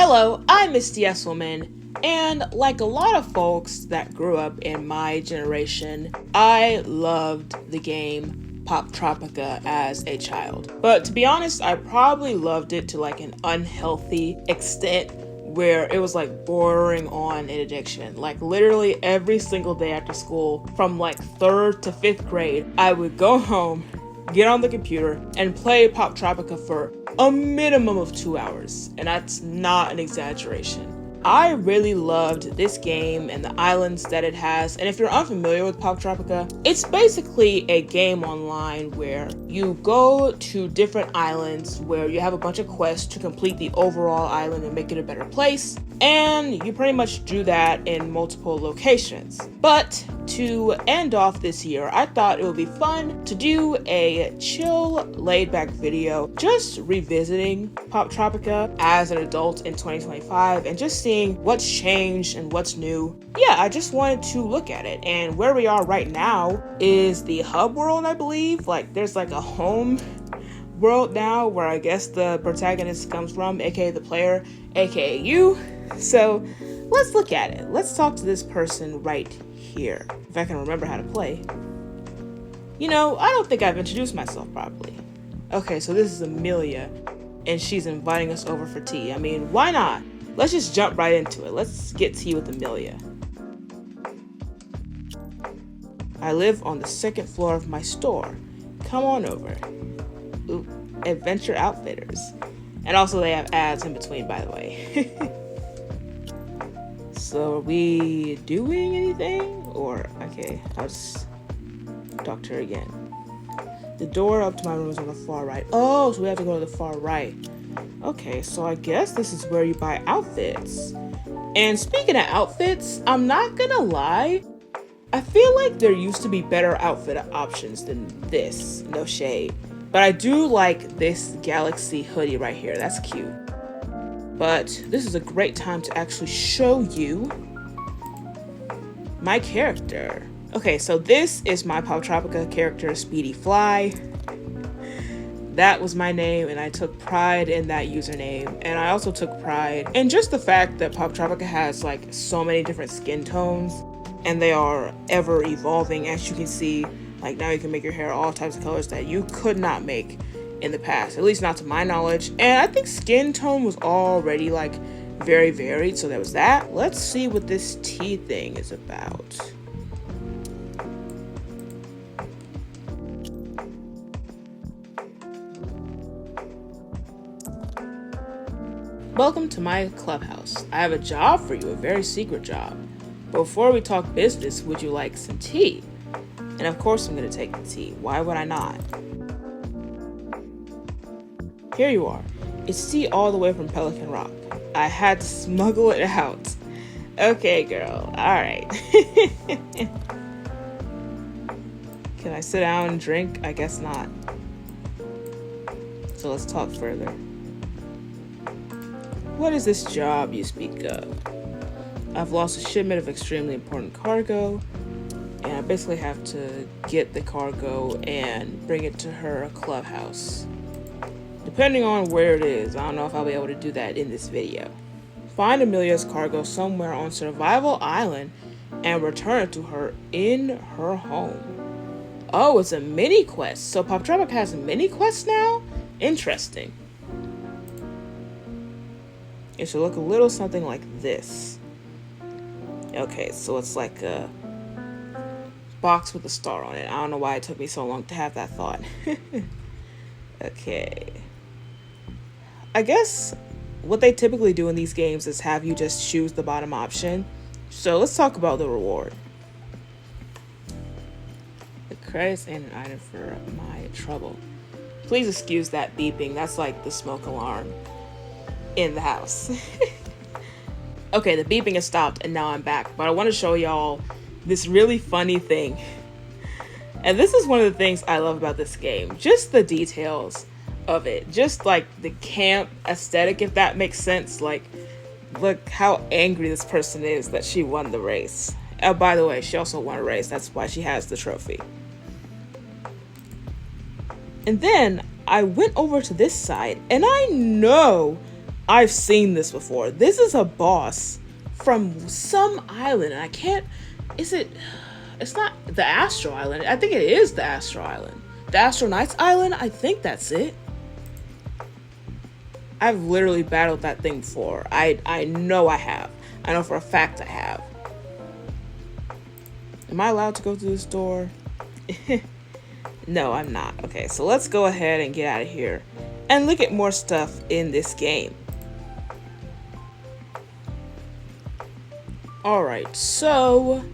Hello, I'm Misty Esselman, and like a lot of folks that grew up in my generation, I loved the game Poptropica as a child. But to be honest, I probably loved it to like an unhealthy extent where it was like bordering on an addiction. Like literally every single day after school, from like 3rd to 5th grade, I would go home, get on the computer, and play Poptropica for a minimum of 2 hours. And that's not an exaggeration. I really loved this game and the islands that it has. And if you're unfamiliar with Poptropica, it's basically a game online where you go to different islands where you have a bunch of quests to complete the overall island and make it a better place. And you pretty much do that in multiple locations. But to end off this year, I thought it would be fun to do a chill, laid-back video just revisiting Poptropica as an adult in 2025 and just seeing what's changed and what's new. Yeah, I just wanted to look at it. And where we are right now is the hub world, I believe. Like there's like a home world now where I guess the protagonist comes from, aka the player, aka you. So let's look at it. Let's talk to this person right here, if I can remember how to play. You know, I don't think I've introduced myself properly. Okay, so this is Amelia, and she's inviting us over for tea. I mean, why not? Let's just jump right into it. Let's get tea with Amelia. I live on the 2nd floor of my store. Come on over. Ooh, Adventure Outfitters. And also they have ads in between, by the way. So are we doing anything? Or, okay, I'll just talk to her again. The door up to my room is on the far right. Oh, so we have to go to the far right. Okay, so I guess this is where you buy outfits. And speaking of outfits, I'm not gonna lie, I feel like there used to be better outfit options than this, no shade. But I do like this Galaxy hoodie right here, that's cute. But this is a great time to actually show you my character. Okay, so this is my Poptropica character, Speedy Fly. That was my name, and I took pride in that username. And I also took pride in just the fact that Poptropica has like so many different skin tones, and they are ever evolving. As you can see, like now you can make your hair all types of colors that you could not make in the past, at least not to my knowledge. And I think skin tone was already like very varied, so there was that. Let's see what this tea thing is about. Welcome to my clubhouse. I have a job for you, a very secret job. Before we talk business, would you like some tea? And of course I'm gonna take the tea. Why would I not? Here you are. It's tea all the way from Pelican Rock. I had to smuggle it out. Okay, girl. Alright. Can I sit down and drink? I guess not. So let's talk further. What is this job you speak of? I've lost a shipment of extremely important cargo, and I basically have to get the cargo and bring it to her clubhouse. Depending on where it is, I don't know if I'll be able to do that in this video. Find Amelia's cargo somewhere on Survival Island and return it to her in her home. Oh, it's a mini quest. So Poptropica has a mini quest now? Interesting. It should look a little something like this. Okay, so it's like a box with a star on it. I don't know why it took me so long to have that thought. Okay. I guess what they typically do in these games is have you just choose the bottom option. So let's talk about the reward. The credits and an item for my trouble. Please excuse that beeping. That's like the smoke alarm in the house. Okay, the beeping has stopped and now I'm back, but I want to show y'all this really funny thing. And this is one of the things I love about this game, just the details of it, just like the camp aesthetic, if that makes sense. Like, look how angry this person is that she won the race. Oh, by the way, she also won a race, that's why she has the trophy. And then I went over to this side, and I know I've seen this before. This is a boss from some island, and I can't, it's not the Astro Island. I think it is the Astro Island. The Astro Knights Island? I think that's it. I've literally battled that thing before. I know I have. I know for a fact I have. Am I allowed to go through this door? No, I'm not. Okay, so let's go ahead and get out of here and look at more stuff in this game. Alright, so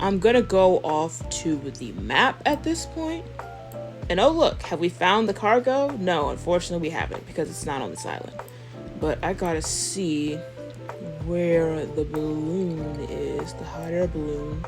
I'm gonna go off to the map at this point. And oh look, have we found the cargo? No, unfortunately we haven't because it's not on this island. But I gotta see where the balloon is, the hot air balloon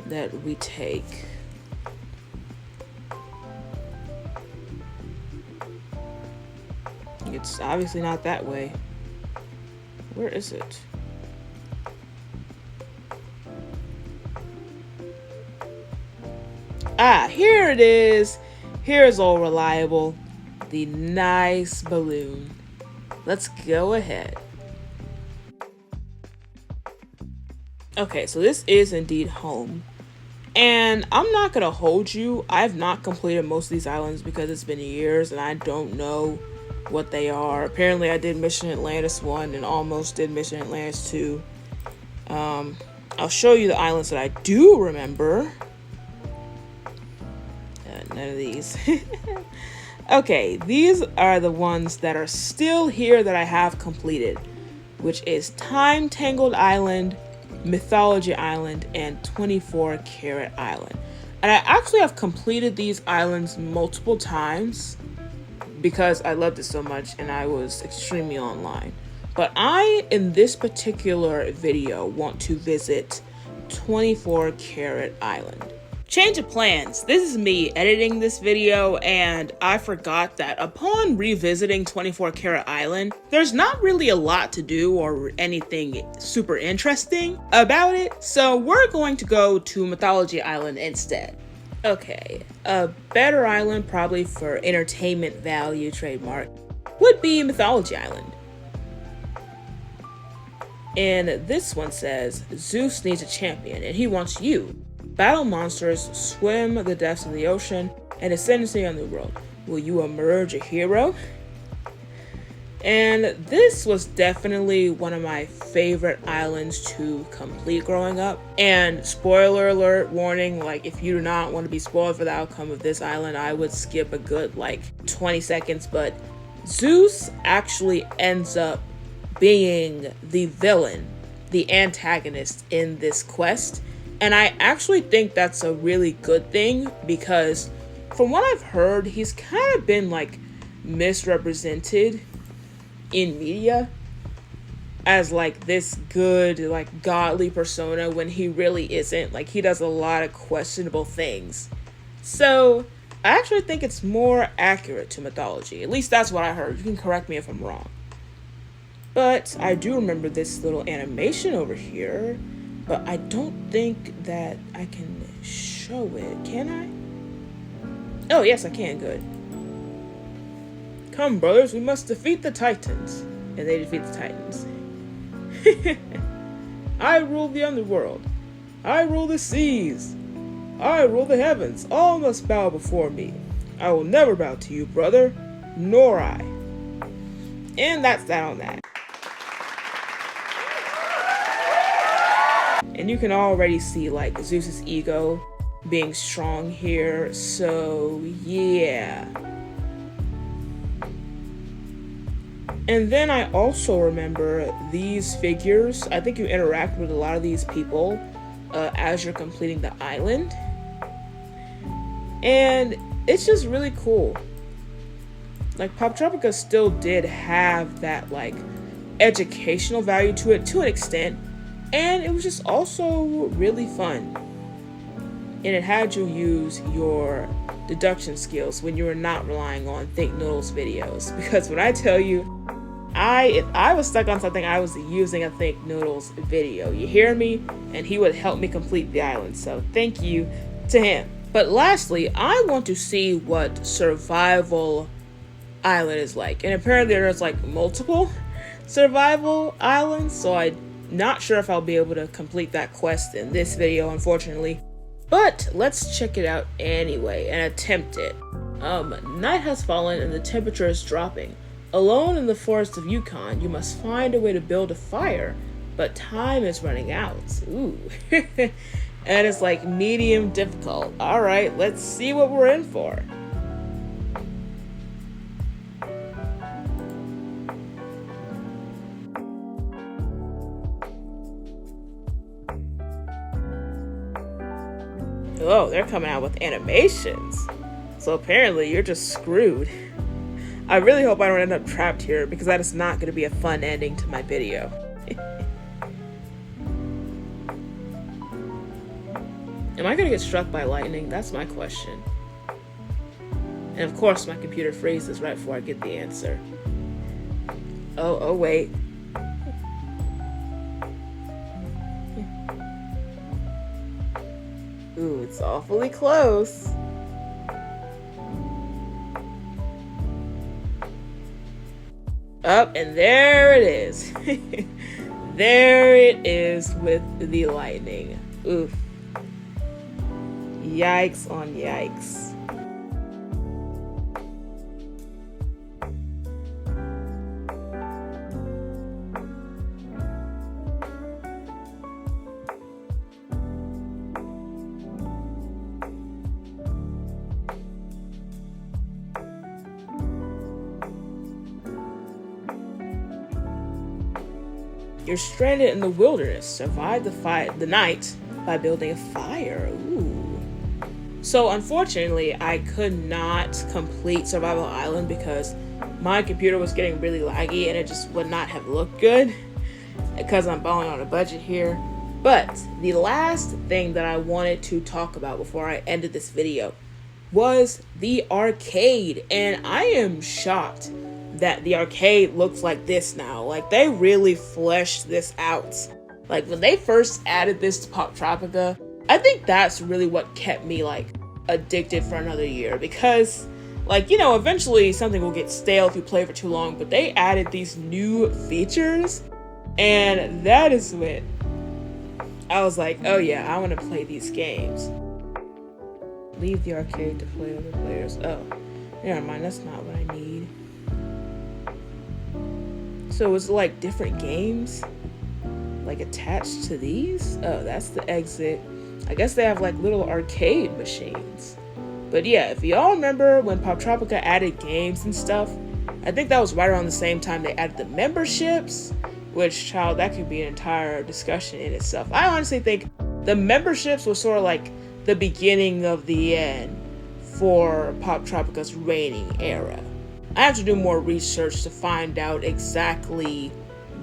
that we take. It's obviously not that way. Where is it? Ah, here it is. Here's All Reliable, the nice balloon. Let's go ahead. Okay, so this is indeed home. And I'm not gonna hold you. I've not completed most of these islands because it's been years and I don't know what they are. Apparently I did Mission Atlantis 1 and almost did Mission Atlantis 2. I'll show you the islands that I do remember. None of these. Okay, these are the ones that are still here that I have completed, which is Time Tangled Island, Mythology Island, and 24 Karat Island. And I actually have completed these islands multiple times because I loved it so much and I was extremely online. But I, in this particular video, want to visit 24 Karat Island. Change of plans. This is me editing this video, and I forgot that upon revisiting 24 Karat Island, there's not really a lot to do or anything super interesting about it, so we're going to go to Mythology Island instead. Okay, a better island probably for entertainment value trademark would be Mythology Island. And this one says, Zeus needs a champion and he wants you. Battle monsters, swim the depths of the ocean, and ascendancy on the world. Will you emerge a hero? And this was definitely one of my favorite islands to complete growing up. And spoiler alert, warning, like if you do not want to be spoiled for the outcome of this island, I would skip a good like 20 seconds. But Zeus actually ends up being the villain, the antagonist in this quest. And I actually think that's a really good thing because from what I've heard, he's kind of been like misrepresented in media as like this good, like godly persona when he really isn't. Like he does a lot of questionable things. So I actually think it's more accurate to mythology. At least that's what I heard. You can correct me if I'm wrong. But I do remember this little animation over here. But I don't think that I can show it. Can I? Oh, yes, I can. Good. Come, brothers, we must defeat the Titans. And they defeat the Titans. I rule the underworld. I rule the seas. I rule the heavens. All must bow before me. I will never bow to you, brother. Nor I. And that's that on that. And you can already see like Zeus's ego being strong here. So yeah. And then I also remember these figures. I think you interact with a lot of these people as you're completing the island. And it's just really cool. Like Poptropica still did have that like educational value to it to an extent. And it was just also really fun. And it had you use your deduction skills when you were not relying on Think Noodles videos. Because when I tell you, if I was stuck on something, I was using a Think Noodles video. You hear me? And he would help me complete the island. So thank you to him. But lastly, I want to see what Survival Island is like. And apparently there's like multiple. survival island, so I'm not sure if I'll be able to complete that quest in this video, unfortunately. But let's check it out anyway and attempt it. Night has fallen and the temperature is dropping. Alone in the forest of Yukon, you must find a way to build a fire, but time is running out. Ooh. And it's like medium difficult. Alright, let's see what we're in for. Oh, they're coming out with animations. So apparently you're just screwed. I really hope I don't end up trapped here because that is not going to be a fun ending to my video. Am I going to get struck by lightning? That's my question. And of course my computer freezes right before I get the answer. Oh wait. Ooh, it's awfully close. Up, and there it is. There it is with the lightning. Oof. Yikes on yikes. You're stranded in the wilderness. Survive the night by building a fire. Ooh. So unfortunately, I could not complete Survival Island because my computer was getting really laggy and it just would not have looked good because I'm balling on a budget here. But the last thing that I wanted to talk about before I ended this video was the arcade, and I am shocked that the arcade looks like this now. Like, they really fleshed this out. Like, when they first added this to Poptropica, I think that's really what kept me, like, addicted for another year. Because, like, you know, eventually something will get stale if you play for too long, but they added these new features, and that is when I was like, oh yeah, I want to play these games. Leave the arcade to play other players. Oh, never mind, that's not what I need. So it's like different games like attached to these? Oh, that's the exit. I guess they have like little arcade machines. But yeah, if y'all remember when Poptropica added games and stuff, I think that was right around the same time they added the memberships, which, child, that could be an entire discussion in itself. I honestly think the memberships were sort of like the beginning of the end for Poptropica's reigning era. I have to do more research to find out exactly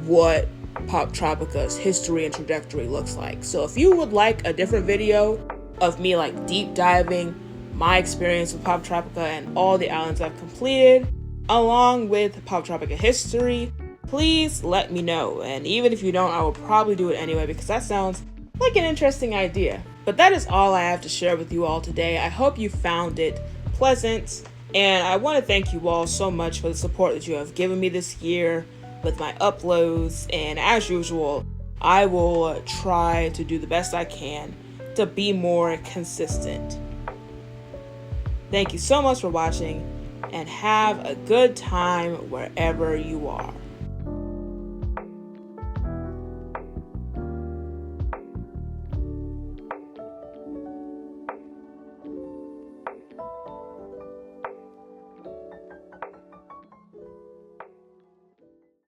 what Poptropica's history and trajectory looks like. So if you would like a different video of me like deep diving my experience with Poptropica and all the islands I've completed, along with Poptropica history, please let me know. And even if you don't, I will probably do it anyway because that sounds like an interesting idea. But that is all I have to share with you all today. I hope you found it pleasant. And I want to thank you all so much for the support that you have given me this year with my uploads. And as usual, I will try to do the best I can to be more consistent. Thank you so much for watching and have a good time wherever you are.